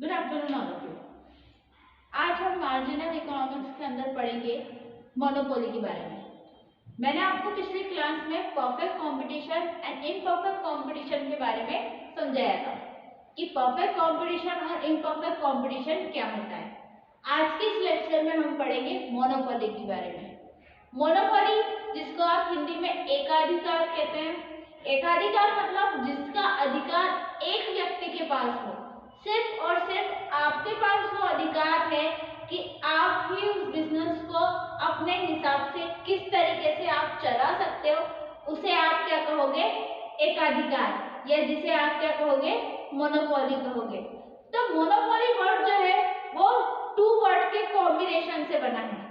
Good afternoon all of you. आज हम marginal economics के अंदर पढ़ेंगे मोनोपोली के बारे में। मैंने आपको पिछली क्लास में perfect competition and imperfect competition के बारे में समझाया था कि परफेक्ट कंपटीशन और इम्परफेक्ट कंपटीशन क्या होता है। आज के इस लेक्चर में हम पढ़ेंगे मोनोपोली के बारे में। मोनोपोली, जिसको आप हिंदी में एकाधिकार कहते हैं। एकाधिकार मतलब जिसका अधिकार एक व्यक्ति के पास हो, सिर्फ और सिर्फ आपके पास वो अधिकार है कि आप ही उस बिजनेस को अपने हिसाब से किस तरीके से आप चला सकते हो, उसे आप क्या कहोगे? एकाधिकार, या जिसे आप क्या कहोगे? मोनोपोली कहोगे। तो मोनोपोली वर्ड जो है वो टू वर्ड के कॉम्बिनेशन से बना है।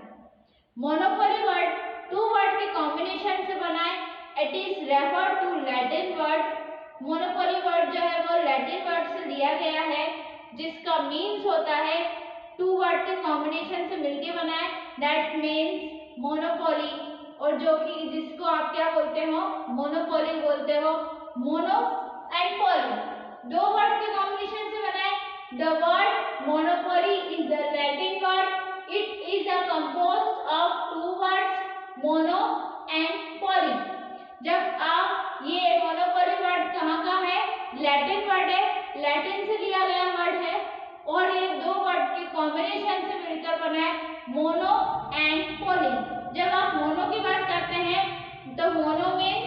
मोनोपोली वर्ड टू वर्ड के कॉम्बिनेशन से बना है। It is refer to Latin word. Monopoly word जो है वो लैटिन वर्ड से लिया गया है, जिसका मीन्स होता है टू वर्ड के कॉम्बिनेशन से मिलके बना है, दैट मीन्स मोनोपोली। और जो कि जिसको आप क्या बोलते हो? मोनोपोली बोलते हो। मोनो एंड पोली दो वर्ड के कॉम्बिनेशन से बना है। The word monopoly is the Latin word. It is a composed of two words, mono and poly. जब आप ये मोनोपोली वर्ड कहाँ का है? लैटिन वर्ड है, लैटिन से लिया गया वर्ड है, और ये दो वर्ड के कॉम्बिनेशन से मिलकर बना है मोनो एंड पोली। जब आप मोनो की बात करते हैं तो mono means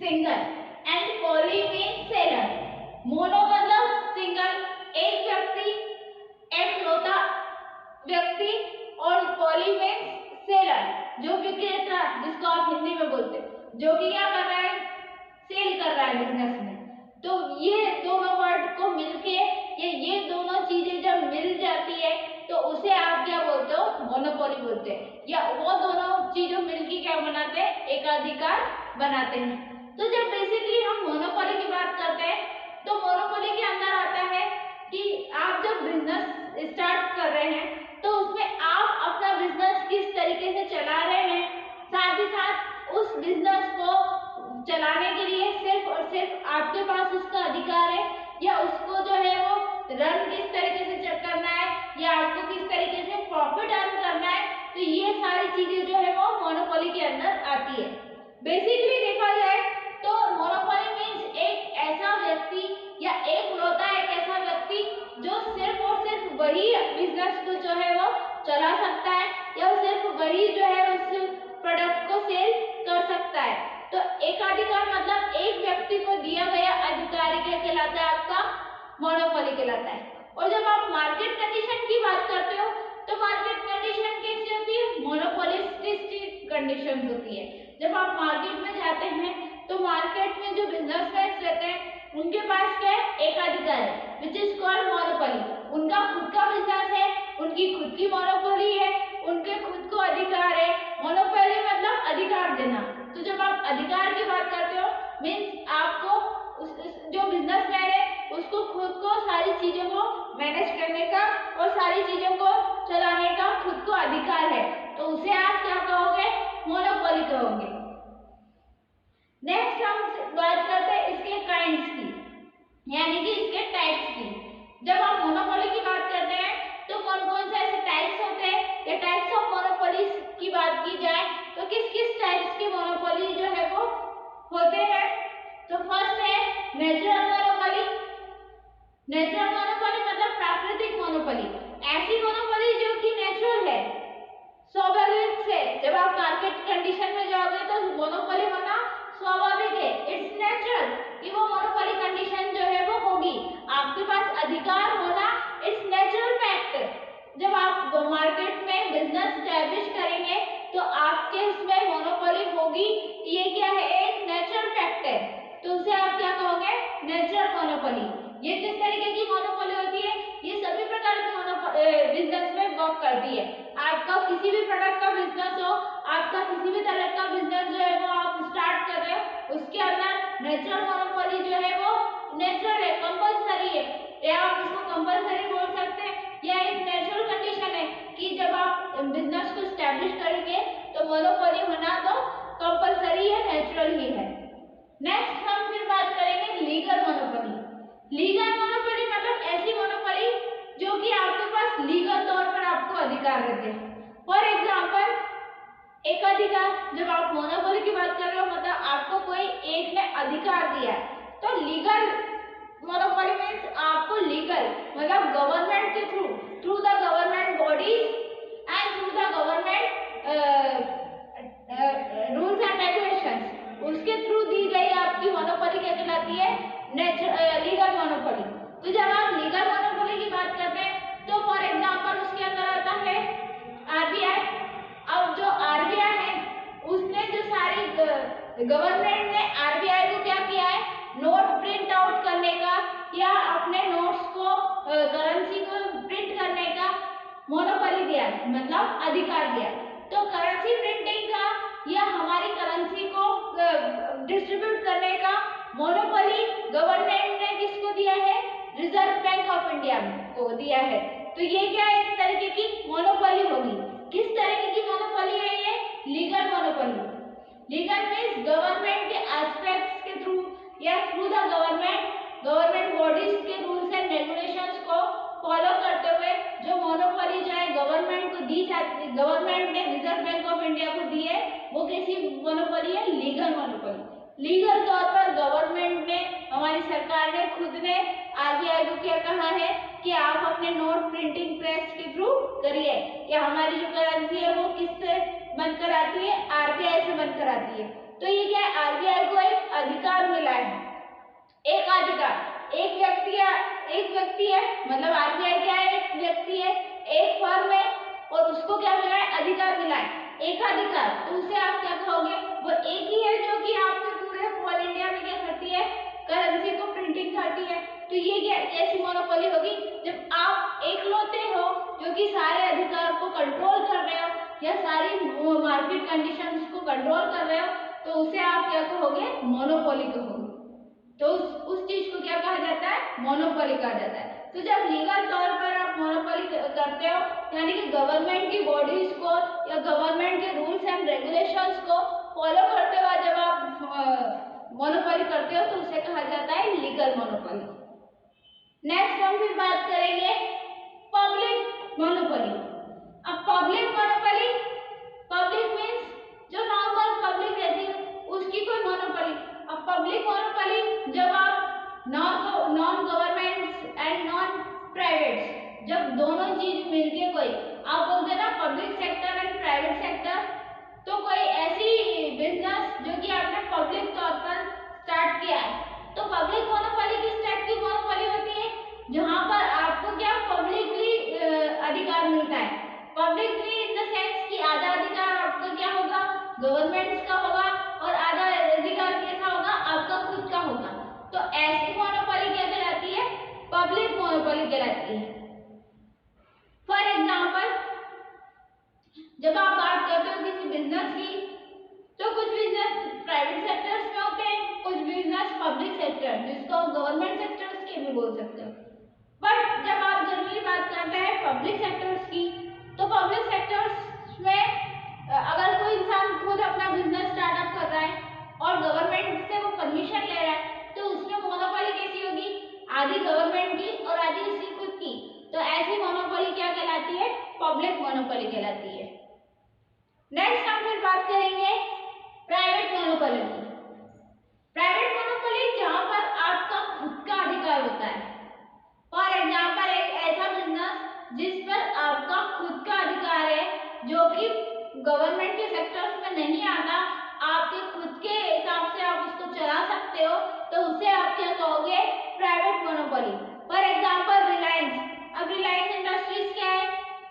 single and poly means seller. Mono मतलब सिंगल, एक व्यक्ति, एकलौता व्यक्ति, और पोली मीन्स सेलर, जो विक्रेता, जिसको आप हिंदी में बोलते हैं, जो कि क्या कर रहा है? सेल कर रहा है बिजनेस में। तो ये दोनों वर्ड को मिलके ये दोनों चीजें जब मिल जाती है तो उसे आप क्या बोलते हो? मोनोपोली बोलते हैं। या वो दोनों चीजों मिलके क्या बनाते हैं? एकाधिकार बनाते हैं। तो जब बेसिकली हम मोनोपोली की बात करते हैं तो मोनोपोली के अंदर आता है कि आप जब बिजनेस स्टार्ट कर रहे हैं तो उसमें आप अपना बिजनेस किस तरीके से चला रहे हैं, साथ ही साथ उस बिजनेस को चलाने के लिए सिर्फ और सिर्फ आपके पास उसका अधिकार है, या उसको जो है वो रन किस तरीके से करना है, या आपको किस तरीके से प्रॉफिट अर्न करना है। तो ये सारी चीजें जो है वो मोनोपोली के अंदर आती है। बेसिकली देखा जाए तो मोनोपोली मीन्स एक ऐसा व्यक्ति या एक लौता एक ऐसा व्यक्ति जो सिर्फ और सिर्फ वही बिजनेस को जो है वो चला सकता है, या सिर्फ वही जो है उस प्रोडक्ट को सेल कर सकता है। तो एकाधिकार मतलब एक व्यक्ति को दिया गया अधिकार क्या कहलाता है? आपका मोनोपोली कहलाता है। और जब आप मार्केट कंडीशन की बात करते हो तो मार्केट कंडीशन कैसी होती है? मोनोपोलिस्टिक कंडीशन होती है। जब आप मार्केट में जाते हैं तो मार्केट में जो बिजनेसमैन रहते हैं उनके पास क्या है? एकाधिकार है, विच इज कॉल्ड मोनोपोली। उनका खुद का बिजनेस है, उनकी खुद की मोनोपोली है, उनके खुद को अधिकार है। मोनोपोली मतलब अधिकार देना। तो जब आप अधिकार की बात करते हो मीन्स आपको जो बिजनेसमैन है उसको खुद को सारी चीजों को मैनेज करने का और सारी चीजों को चलाने का खुद को अधिकार है, तो उसे आप क्या कहोगे? मोनोपोली कहोगे। नेक्स्ट हम बात करते हैं इसके काइंड्स की, यानी कि इसके टाइप्स की। जब आप मोनोपोली की बात करते हैं तो कौन कौन से ऐसे टाइप्स होते हैं, या टाइप्स ऑफ मोनोपोली की बात की जाए तो किस किस टाइप्स के मोनोपोली जो है वो होते हैं? तो फर्स्ट है नेचुरल मोनोपोली। नेचुरल मोनोपोली मतलब प्राकृतिक मोनोपोली, ऐसी मोनोपोली जो कि नेचुरल है, स्वाभाविक से। जब आप मार्केट कंडीशन में जाओगे तो मोनोपोली होना स्वाभाविक है, इट्स नेचुरल कि वो मोनोपोली कंडीशन जो है वो होगी। आपके पास अधिकार होना इट्स नेचुरल फैक्ट। जब आप मार्केट में बिजनेस एस्टैब्लिश करेंगे तो आपके उसमें मोनोपोली होगी, ये क्या है? एक नेचुरल फैक्ट है, तो उसे आप क्या कहोगे? Natural monopoly. ये किस तरीके की मोनोपोली होती है? ये सभी प्रकार की बिजनेस में वर्क करती है। आपका किसी भी प्रोडक्ट का बिजनेस हो, आपका किसी भी तरह का बिजनेस जो है वो आप स्टार्ट कर रहे हो, उसके अंदर नेचुरल मोनोपोली जो है वो नेचुरल है, कंपल्सरी है, या आप इसको कंपल्सरी बोल सकते हैं, या एक नेचुरल कंडीशन है कि जब आप बिजनेस को स्टैब्लिश करेंगे तो मोनोपोली होना तो कंपल्सरी है, नेचुरल ही है। नेक्स्ट हम फिर बात करेंगे लीगल मोनोपोली। लीगल मोनोपोली मतलब ऐसी मोनोपोली अधिकार रहते हैं। फॉर एग्जाम्पल, एक अधिकार, जब आप मोनोपोली की बात कर रहे हो मतलब आपको कोई एक ने अधिकार दिया है, तो लीगल मोनोपोली मीन्स आपको लीगल मतलब गवर्नमेंट के through the government bodies and through the government rules and regulations, उसके थ्रू दी गई आपकी मोनोपोली क्या कहलाती है? Legal monopoly. तो जब आप लीगल मोनोपोली की बात करते हैं तो फॉर एग्जाम्पल उसके अंदर आता है आरबीआई। अब जो आरबीआई है उसने जो सारी गवर्नमेंट ने आरबीआई को क्या किया है? नोट प्रिंट आउट करने का या अपने नोट्स को करेंसी को प्रिंट करने का मोनोपोली दिया, मतलब अधिकार दिया। तो करेंसी प्रिंटिंग का या हमारी करेंसी को डिस्ट्रीब्यूट करने का मोनोपोली गवर्नमेंट ने किसको दिया है? रिजर्व बैंक ऑफ इंडिया को दिया है। तो ये क्या है? इस तरीके की मोनोपोली होगी। किस तरीके की मोनोपोली है ये? Legal monopoly. Legal means government के एस्पेक्ट्स के थ्रू या थ्रू द गवर्नमेंट बॉडीज के रूल्स एंड रेगुलेशंस को फॉलो करते हुए जो मोनोपोली जो है गवर्नमेंट को दी जाती है, गवर्नमेंट ने रिजर्व बैंक ऑफ इंडिया को दी है, वो कैसी मोनोपोली है? Legal monopoly. लीगल तौर पर गवर्नमेंट ने, हमारी सरकार ने खुद ने आरबीआई को क्या कहा है कि आप अपने नोट प्रिंटिंग प्रेस के थ्रू करिए, कि हमारी जो करेंसी है वो किससे बनकर आती है? आरबीआई से बनकर आती है। तो ये क्या है? आरबीआई को एक अधिकार मिला है, एक अधिकार। एक व्यक्ति है मतलब आरबीआई क्या है? एक व्यक्ति है, एक फर्म है और उसको क्या मिला है? अधिकार मिला है, एक अधिकार। तो उसे आप क्या कहोगे? वो एक ही है जो कि आपके पूरे ऑल इंडिया में क्या करती है? करेंसी को प्रिंटिंग करती है। तो ये क्या ऐसी मोनोपोली होगी जब आप एकलौते हो जो कि सारे अधिकार को कंट्रोल कर रहे हो या सारी मार्केट कंडीशंस को कंट्रोल कर रहे हो, तो उसे आप क्या कहोगे? मोनोपोली कहोगे। तो उस चीज को क्या कहा जाता है? मोनोपोली कहा जाता है। तो जब लीगल तौर पर आप मोनोपोली करते हो यानी कि गवर्नमेंट की बॉडीज को या गवर्नमेंट के रूल्स एंड रेगुलेशंस को फॉलो करते हुए जब आप मोनोपोली करते हो तो उसे कहा जाता है लीगल मोनोपोली। नेक्स्ट हम फिर बात करेंगे पब्लिक मोनोपोली। अब पब्लिक मोनोपोली, पब्लिक मीन्स जो नॉर्मल पब्लिक रहती है उसकी कोई मोनोपोली। अब पब्लिक मोनोपोली जब आप non government and non private, जब दोनों चीज मिलके कोई, आप बोलते ना public sector and private sector, तो कोई ऐसी बिजनेस जो कि आपने पब्लिक तौर पर स्टार्ट किया है, तो पब्लिक मोनोपोली किस टाइप की मोनोपोली होती है? जहां पर आपको क्या पब्लिकली अधिकार मिलता है। पब्लिकली इन द सेंस कि आधा अधिकार आपका क्या होगा? गवर्नमेंट का होगा और आधा अधिकार कैसा होगा? आपका खुद का होगा। तो ऐसी मोनोपोली क्या कहलाती है? पब्लिक मोनोपोली कहलाती है। फॉर एग्जाम्पल, जब आप बात करते हो किसी बिजनेस की, तो कुछ बिजनेस प्राइवेट सेक्टर्स में होते हैं, कुछ बिजनेस पब्लिक सेक्टर, जिसको गवर्नमेंट सेक्टर्स के भी बोल सकते हो। बट जब आप जनरली बात करते हैं पब्लिक सेक्टर्स की, तो पब्लिक सेक्टर्स में अगर कोई इंसान खुद अपना बिजनेस स्टार्टअप कर रहा है और गवर्नमेंट से वो परमिशन ले रहा है, तो उसमें मोनोपोली कैसी होगी? आधी गवर्नमेंट की और आधी उसकी खुद की। तो ऐसी मोनोपोली क्या कहलाती है? पब्लिक मोनोपोली कहलाती है। नेक्स्ट हम फिर बात करेंगे प्राइवेट मोनोपोली की। प्राइवेट मोनोपोली जहां पर आपका खुद का अधिकार होता है। फॉर एग्जाम्पल, एक ऐसा बिजनेस जिस पर आपका खुद का अधिकार है जो कि गवर्नमेंट के सेक्टर्स में नहीं आता, आपके खुद के हिसाब से आप उसको चला सकते हो, तो उसे आप क्या कहोगे? Private monopoly. For example Reliance. अब रिलायंस इंडस्ट्रीज क्या है?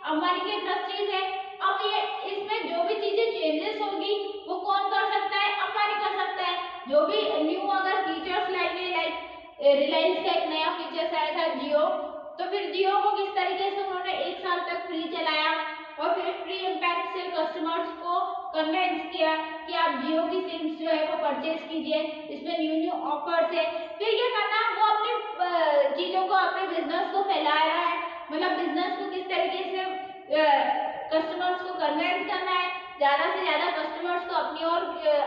अंबानी की इंडस्ट्रीज है। अब ये इसमें जो भी चीजें चेंजेस होगी वो कौन कर सकता है? अंबानी कर सकता है। जो भी न्यू अगर फीचर्स लाएंगे, लाइक रिलायंस का एक नया फीचर्स आया था जियो, तो फिर जियो को किस तरीके से उन्होंने 1 साल तक फ्री चलाया और फिर फ्री इम्पैक्ट से कस्टमर्स को कन्विंस किया कि आप जियो की सिम्स जो है वो परचेज कीजिए, इसमें न्यू ऑफर्स है। फिर क्या करना, वो अपनी चीजों को, अपने बिजनेस को फैला रहा है, मतलब बिजनेस को किस तरीके से कस्टमर्स को कन्विंस करना है, ज्यादा से ज्यादा कस्टमर्स को अपनी ओर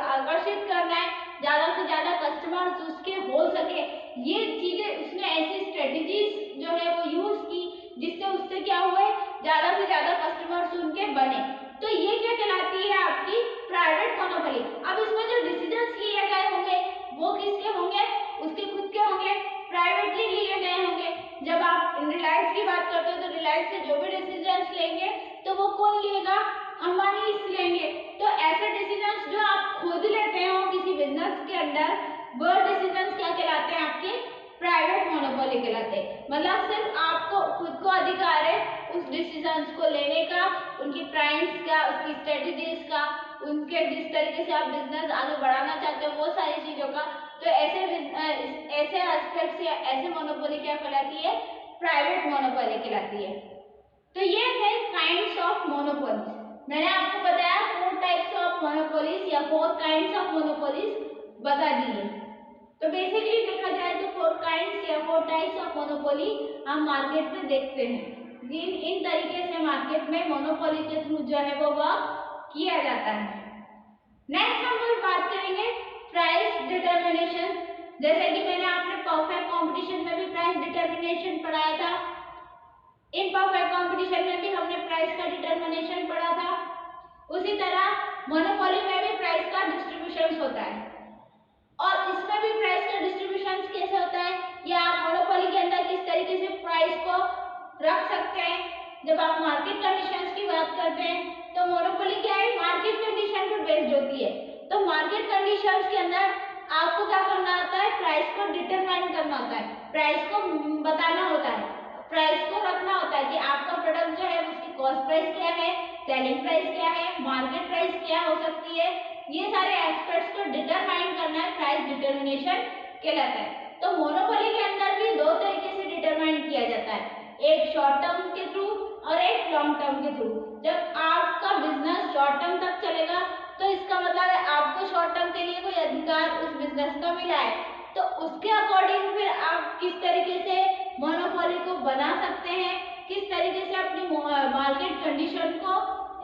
आकर्षित करना है, ज्यादा से ज्यादा कस्टमर्स उसके हो सके। ये चीजें उसने ऐसी स्ट्रेटेजीज जो है वो यूज की जिससे उससे क्या हुए, ज्यादा से ज्यादा कस्टमर्स उनके बने। तो ये क्या कहलाती है आपकी प्राइवेट मोनोपोली। अब इसमें जो डिसीजंस लिए गए होंगे वो किसके होंगे, उसके खुद के होंगे, प्राइवेटली लिए गए होंगे। जब आप रिलायंस की बात करते हो तो रिलायंस से जो भी डिसीजंस लेंगे तो वो कौन लेगा, अंबानी लेंगे। तो ऐसे डिसीजंस जो आप खुद लेते हो किसी बिजनेस के अंदर, वो डिसीजंस क्या कहलाते हैं आपके प्राइवेट मोनोपोली कहलाते हैं। मतलब सिर्फ आपको खुद को अधिकार है उस डिसीजंस को लेने का, उनकी प्राइस का, उसकी स्ट्रेटजीज का, उनके जिस तरीके से आप बिजनेस आगे बढ़ाना चाहते हो वो सारी चीजों का। तो ऐसे एस्पेक्ट्स या ऐसे मोनोपोली क्या कहलाती है, प्राइवेट मोनोपोली कहलाती है। तो ये थे काइंड्स ऑफ मोनोपोलीज। मैंने आपको बताया 4 टाइप्स ऑफ मोनोपोलीज या 4 काइंड्स ऑफ मोनोपोलीज बता दिए। तो बेसिकली देखा जाए तो 4 काइंड्स या 4 टाइप्स ऑफ मोनोपोली हम मार्केट में देखते हैं। इन तरीके से मार्केट में मोनोपोली के थ्रू जो है वो वर्क किया जाता है। नेक्स्ट हम लोग बात करेंगे प्राइस डिटरमिनेशन। जैसे कि मैंने आपने परफेक्ट कंपटीशन में भी प्राइस डिटरमिनेशन पढ़ाया था, इम्परफेक्ट कंपटीशन में भी हमने प्राइस का डिटरमिनेशन पढ़ा था। उसी तरह मोनोपोली में भी प्राइस का डिस्ट्रीब्यूशन होता है और इसमें भी प्राइस का डिस्ट्रीब्यूशन कैसे होता है या आप मोनोपोली के अंदर किस तरीके से प्राइस को रख सकते हैं। जब आप मार्केट कंडीशंस की बात करते हैं तो मोनोपोली क्या है, मार्केट कंडीशन पर बेस्ड होती है। तो मार्केट कंडीशंस के अंदर आपको क्या करना होता है, प्राइस को डिटरमाइन करना होता है, प्राइस को बताना होता है, प्राइस को रखना होता है कि आपका प्रोडक्ट जो है उसकी कॉस्ट प्राइस क्या है, सेलिंग प्राइस क्या है, मार्केट प्राइस क्या हो सकती है। ये सारे एस्पेक्ट्स को डिटरमाइन करना है, प्राइस डिटरमिनेशन कहलाता है। तो मोनोपोली के अंदर भी 2 तरीके से डिटरमाइन किया जाता है, एक शॉर्ट टर्म के थ्रू और एक लॉन्ग टर्म के थ्रू। जब आपका बिजनेस शॉर्ट टर्म तक चलेगा तो इसका मतलब है आपको शॉर्ट टर्म के लिए कोई अधिकार उस बिजनेस का मिला है, तो उसके अकॉर्डिंग फिर आप किस तरीके से मोनोपोली को बना सकते हैं, किस तरीके से अपनी मार्केट कंडीशन को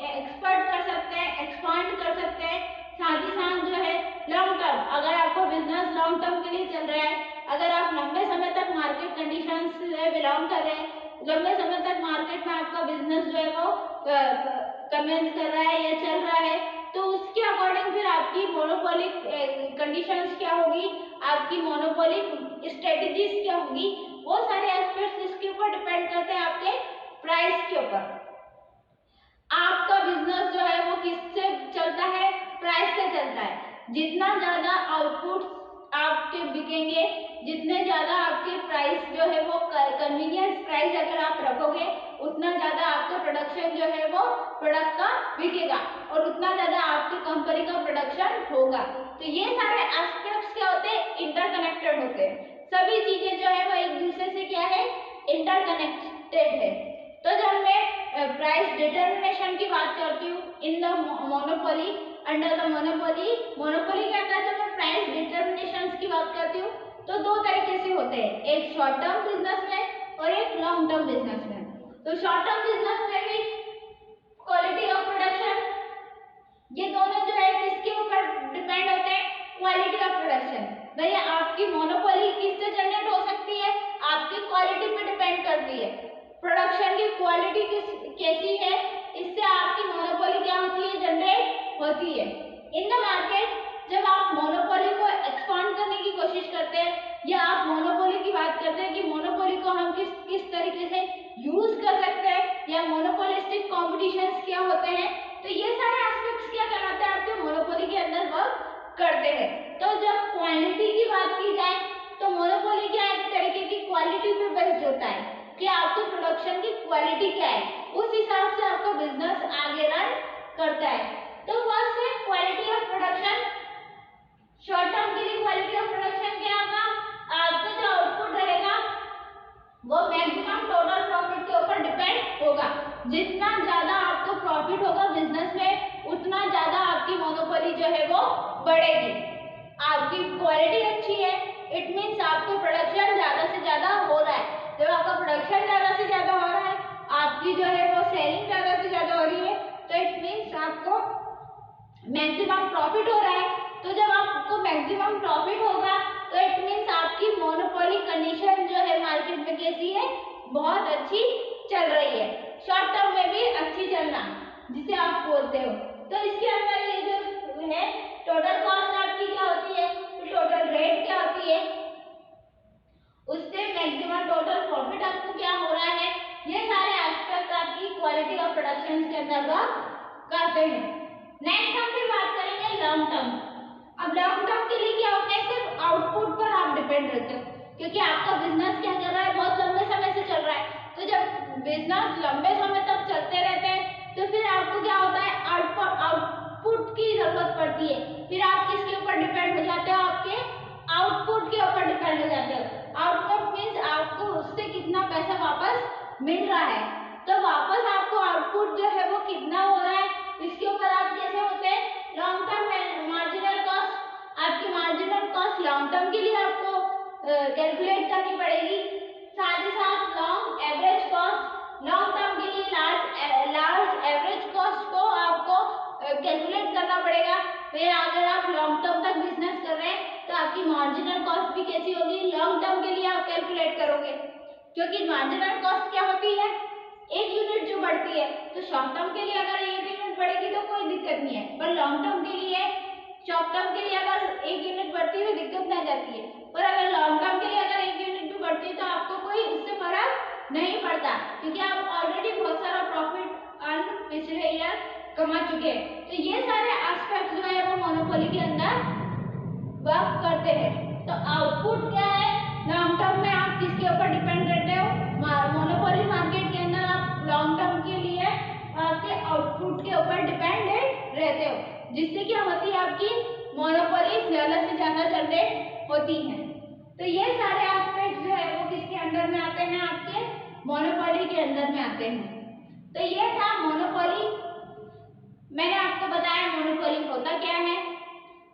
एक्सपर्ट कर सकते हैं, एक्सपांड कर सकते हैं। साथ ही साथ जो है लॉन्ग टर्म, अगर आपको बिजनेस लॉन्ग टर्म के लिए चल रहा है, अगर आप लंबे समय तक मार्केट कंडीशन से बिलोंग कर रहे हैं, लंबे समय तक मार्केट में आपका बिजनेस जो है वो कमेंस कर रहा है या चल रहा है, तो उसके अकॉर्डिंग फिर आपकी मोनोपोलिक कंडीशंस क्या होगी, आपकी मोनोपोलिक स्ट्रेटजीज क्या होगी, वो सारे एस्पेक्ट्स इसके ऊपर डिपेंड करते हैं आपके प्राइस के ऊपर। आपका बिजनेस जो है वो किससे चलता है, प्राइस से चलता है। जितना ज्यादा आउटपुट आपके बिकेंगे, जितने ज्यादा आपके प्राइस जो है वो कन्वीनियंस प्राइस अगर आप रखोगे, उतना ज्यादा आपका प्रोडक्शन जो है वो प्रोडक्ट का बिकेगा और उतना ज्यादा आपकी कंपनी का प्रोडक्शन होगा। तो ये सारे एस्पेक्ट्स क्या होते हैं, इंटरकनेक्टेड होते हैं। सभी चीजें जो है वो एक दूसरे से क्या है, इंटरकनेक्टेड है। तो जब मैं प्राइस डिटरमिनेशन की बात करती हूँ in the monopoly, under the monopoly के अंदर जब मैं प्राइस डिटरमिनेशन की बात करती हूँ तो 2 तरीके से होते हैं, एक शॉर्ट टर्म बिजनेस में और एक लॉन्ग टर्म बिजनेस में। तो शॉर्ट टर्म बिजनेस में भी क्वालिटी ऑफ प्रोडक्शन, ये दोनों जो है किसके ऊपर डिपेंड होते हैं, क्वालिटी ऑफ प्रोडक्शन। भैया आपकी मोनोपोली किससे जनरेट हो सकती है, आपकी क्वालिटी पे डिपेंड करती है। प्रोडक्शन की क्वालिटी कैसी है, इससे आपकी मोनोपोली क्या होती है, जनरेट होती है। इन द मार्केट जब आप मोनोपोली को एक्सपांड करने की कोशिश करते हैं या आप मोनोपोली की बात करते हैं कि मोनोपोली को हम किस तरीके से यूज कर सकते हैं या मोनोपोलिस्टिक कॉम्पिटिशंस क्या होते हैं, तो ये सारे एस्पेक्ट्स क्या कहलाते हैं, आपके मोनोपोली के अंदर वर्क करते हैं। तो जब क्वालिटी की बात की जाए तो मोनोपोली क्या एक तरीके की क्वालिटी पे बेस्ड होता है कि आपके प्रोडक्शन की क्वालिटी क्या है, उस हिसाब से आपका बिजनेस आगे रन करता है। तो फर्स्ट है quality of production. Short term के लिए क्वालिटी ऑफ प्रोडक्शन क्या होगा, आपका जो आउटपुट रहेगा वो मैक्सिमम टोटल प्रॉफिट के ऊपर डिपेंड होगा। जितना ज्यादा आपको प्रॉफिट होगा बिजनेस में, उतना ज्यादा आपकी मोनोपोली जो है वो बढ़ेगी। आपकी क्वालिटी अच्छी है, इट मीन्स आपको प्रोडक्शन ज्यादा से ज्यादा हो रहा है। जब आपका प्रोडक्शन ज्यादा से ज्यादा हो रहा है, आपकी जो है वो सेलिंग ज्यादा से ज्यादा हो रही है, तो इट मीन्स आपको मैक्सिमम प्रॉफिट हो रहा है। तो जब आपको मैक्सिमम प्रॉफिट होगा तो इट मीन्स आपकी मोनोपोली कंडीशन जो है मार्केट में कैसी है, बहुत अच्छी चल रही है, शॉर्ट टर्म में भी अच्छी चलना जिसे आप बोलते हो। तो इसके अंदर ये जो है टोटल कॉस्ट आपकी क्या होती है, तो टोटल रेट क्या होती है, उससे मैक्सिमम टोटल प्रॉफिट आपको क्या हो रहा है, ये सारे एस्पेक्ट आपकी क्वालिटी ऑफ प्रोडक्शन के अंतर्गत करते हैं। नेक्स्ट हम फिर बात करेंगे लॉन्ग टर्म। अब लॉन्ग टर्म के लिए क्या होता है, सिर्फ आउटपुट पर आप डिपेंड रहते हो, क्योंकि आपका बिजनेस क्या कर रहा है, बहुत लंबे समय से चल रहा है। तो जब बिजनेस लंबे समय तक चलते रहते हैं तो फिर आपको क्या होता है, आउटपुट की जरूरत पड़ती है। फिर आप किसके ऊपर डिपेंड हो जाते हो, आपके आउटपुट के ऊपर डिपेंड हो जाते हो। आउटपुट मीन्स आपको उससे कितना पैसा वापस मिल रहा है। तो वापस आपको आउटपुट जो है वो कितना हो रहा है, इसके ऊपर आप कैसे होते हैं, लॉन्ग टर्म मार्जिनल कॉस्ट। आपकी मार्जिनल कॉस्ट लॉन्ग टर्म के लिए आपको कैलकुलेट करनी पड़ेगी। साथ ही साथ long average cost, long term के लिए लार्ज एवरेज कॉस्ट को आपको कैलकुलेट करना पड़ेगा। फिर अगर आप लॉन्ग टर्म तक बिजनेस कर रहे हैं तो आपकी मार्जिनल कॉस्ट भी कैसी होगी, लॉन्ग टर्म के लिए आप कैलकुलेट करोगे, क्योंकि मार्जिनल कॉस्ट क्या होती है, एक यूनिट जो बढ़ती है। तो शॉर्ट टर्म के लिए अगर एक यूनिट बढ़ेगी तो कोई दिक्कत नहीं है, पर लॉन्ग टर्म के लिए, शॉर्ट टर्म के लिए अगर एक यूनिट बढ़ती है तो दिक्कत नहीं जाती है, पर अगर लॉन्ग टर्म के लिए अगर एक यूनिट भी बढ़ती है तो आपको कोई उससे फर्क नहीं पड़ता, क्योंकि आप ऑलरेडी बहुत सारा प्रॉफिट अर्न पिछले ईयर कमा चुके हैं। तो ये सारे एस्पेक्ट जो है वो मोनोपोली के अंदर वर्क करते हैं। तो आउटपुट क्या है, लॉन्ग टर्म में आप किसके ऊपर डिपेंड करते हो, मोनोपोली मार्केट के अंदर आप लॉन्ग टर्म के लिए आपके आउटपुट के ऊपर डिपेंडेंट रहते हो, जिससे क्या होती है, आपकी मोनोपोली ज्यादा से ज्यादा जनरेट होती है। तो ये सारे एस्पेक्ट जो है वो किसके अंडर में आते हैं, आपके मोनोपोली के अंदर में आते हैं। तो ये था मोनोपोली। मैंने आपको बताया मोनोपोली होता क्या है।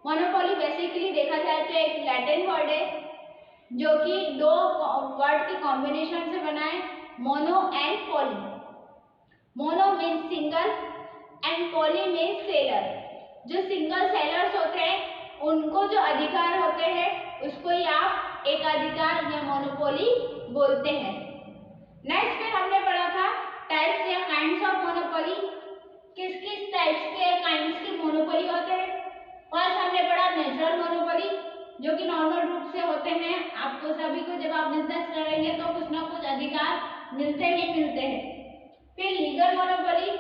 मोनोपोली बेसिकली देखा जाए तो एक लैटिन वर्ड है जो कि दो वर्ड के कॉम्बिनेशन से बना है, mono and poly. Mono means single and poly means seller. जो सिंगल सेलर्स होते हैं उनको जो अधिकार होते हैं उसको ही आप एकाधिकार या मोनोपोली बोलते हैं। नेक्स्ट में हमने पढ़ा था टाइप्स या काइंड्स ऑफ मोनोपोली, किस किस टाइप्स के काइंड्स के मोनोपोली होते हैं। फर्स्ट हमने पढ़ा नेचुरल मोनोपोली, जो कि नॉर्मल रूप से होते हैं, आपको सभी को जब आप बिजनेस करेंगे तो कुछ ना कुछ अधिकार मिलते ही मिलते हैं। फिर लीगल मोनोपोली,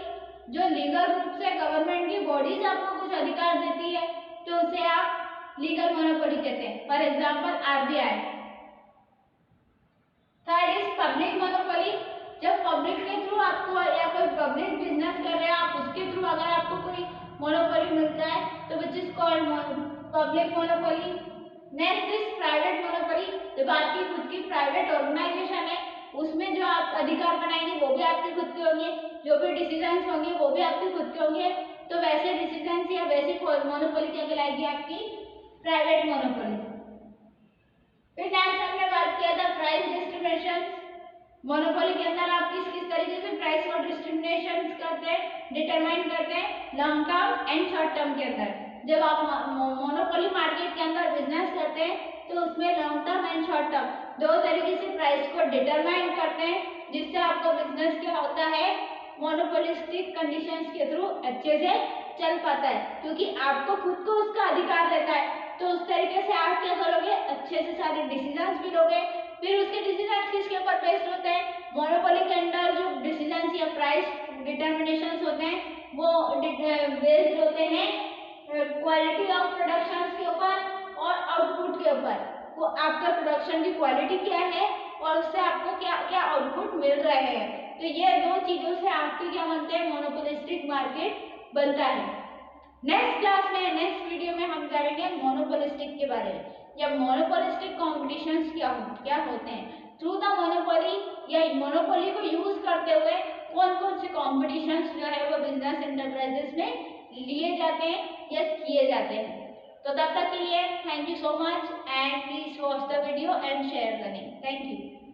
जो लीगल रूप से गवर्नमेंट की बॉडीज आपको कुछ अधिकार देती है तो उसे आप लीगल मोनोपोली कहते हैं, for example RBI. Third is public monopoly, जब पब्लिक के थ्रू आपको या कोई पब्लिक बिजनेस कर रहे हैं आप उसके थ्रू अगर आपको कोई मोनोपोली मिलता है तो which is called public monopoly. Next is private monopoly, जब आपकी खुद की प्राइवेट ऑर्गेनाइजेशन है उसमें जो आप अधिकार बनाएंगे वो भी आपके खुद के होंगे, जो भी डिसीजंस होंगे वो भी आपके खुद के होंगे, तो वैसे डिसीजंस या वैसी मोनोपोली क्या कहलाएगी, आपकी प्राइवेट मोनोपोली। फिर नेक्स्ट हमने बात किया था प्राइस डिस्क्रिमिनेशन। मोनोपोली के अंदर आप किस किस तरीके से प्राइस को डिस्क्रिमिनेशन करते हैं, डिटरमाइन करते हैं, long term and short term के अंदर। जब आप मोनोपोली मार्केट के अंदर बिजनेस करते हैं तो उसमें long term and short term दो तरीके से प्राइस को डिटरमाइन करते हैं, जिससे आपको बिजनेस क्या होता है, मोनोपोलिस्टिक कंडीशंस के थ्रू अच्छे से चल पाता है, क्योंकि आपको खुद को उसका अधिकार रहता है। तो उस तरीके से आप क्या करोगे, अच्छे से सारे डिसीजंस भी लोगे। फिर उसके डिसीजंस किसके ऊपर बेस्ड होते हैं, मोनोपोली के अंदर जो डिसीजंस या प्राइस डिटर्मिनेशंस होते हैं वो बेस्ड होते हैं क्वालिटी ऑफ प्रोडक्शन के ऊपर और आउटपुट के ऊपर। वो आपका प्रोडक्शन की क्वालिटी क्या है और उससे आपको क्या क्या आउटपुट मिल रहे हैं। तो ये दो चीजों से आपके क्या बनते हैं, मोनोपोलिस्टिक मार्केट बनता है। नेक्स्ट क्लास में, नेक्स्ट वीडियो में हम जानेंगे मोनोपोलिस्टिक के बारे में, या मोनोपोलिस्टिक कॉम्पिटिशंस क्या होते हैं। थ्रू द मोनोपोली या मोनोपोली को यूज करते हुए कौन कौन से कॉम्पिटिशंस जो है वो बिजनेस एंटरप्राइजेस में लिए जाते हैं या किए जाते हैं। तो तब तक के लिए thank you so much and please watch the video and share the link. Thank you.